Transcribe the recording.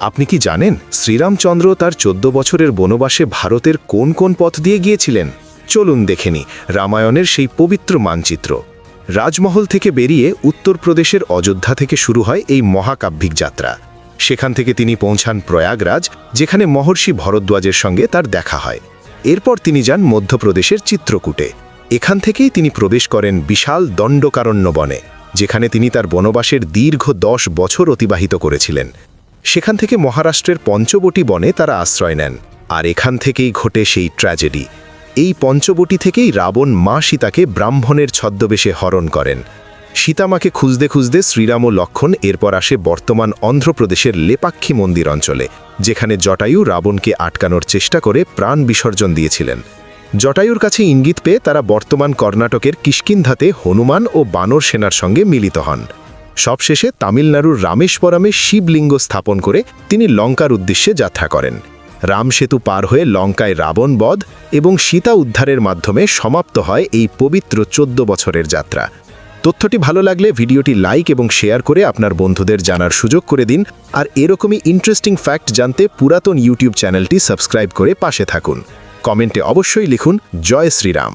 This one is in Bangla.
আপনি কি জানেন শ্রীরামচন্দ্র তার 14 বছরের বনবাসে ভারতের কোন কোন পথ দিয়ে গিয়েছিলেন? চলুন দেখে নিই রামায়ণের সেই পবিত্র মানচিত্র। রাজমহল থেকে বেরিয়ে উত্তরপ্রদেশের অযোধ্যা থেকে শুরু হয় এই মহাকাব্যিক যাত্রা। সেখান থেকে তিনি পৌঁছান প্রয়াগরাজ, যেখানে মহর্ষি ভরদ্বাজের সঙ্গে তার দেখা হয়। এরপর তিনি যান মধ্যপ্রদেশের চিত্রকূটে। এখান থেকেই তিনি প্রবেশ করেন বিশাল দণ্ডকারণ্য বনে, যেখানে তিনি তার বনবাসের দীর্ঘ 10 বছর অতিবাহিত করেছিলেন। সেখান থেকে মহারাষ্ট্রের পঞ্চবটী বনে তারা আশ্রয় নেন। আর এখান থেকেই ঘটে সেই ট্র্যাজেডি। এই পঞ্চবটী থেকেই রাবণ মা সীতাকে ব্রাহ্মণের ছদ্মবেশে হরণ করেন। সীতামাকে খুঁজতে খুঁজতে শ্রীরাম ও লক্ষণ এরপর আসে বর্তমান অন্ধ্রপ্রদেশের লেপাক্ষী মন্দির অঞ্চলে, যেখানে জটায়ু রাবণকে আটকানোর চেষ্টা করে প্রাণ বিসর্জন দিয়েছিলেন। জটায়ুর কাছে ইঙ্গিত পেয়ে তারা বর্তমান কর্ণাটকের কিষ্কিন্ধাতে হনুমান ও বানর সেনার সঙ্গে মিলিত হন। সবশেষে তামিলনাড়ুর রামেশ্বরমে শিবলিঙ্গ স্থাপন করে তিনি লঙ্কার উদ্দেশ্যে যাত্রা করেন। রাম সেতু পার হয়ে লঙ্কায় রাবণ বধ এবং সীতা উদ্ধারের মাধ্যমে সমাপ্ত হয় এই পবিত্র 14 বছরের যাত্রা। তথ্যটি ভালো লাগলে ভিডিওটি লাইক এবং শেয়ার করে আপনার বন্ধুদের জানার সুযোগ করে দিন। আর এরকমই ইন্টারেস্টিং ফ্যাক্ট জানতে পুরাতন ইউটিউব চ্যানেলটি সাবস্ক্রাইব করে পাশে থাকুন। কমেন্টে অবশ্যই লিখুন জয় শ্রীরাম।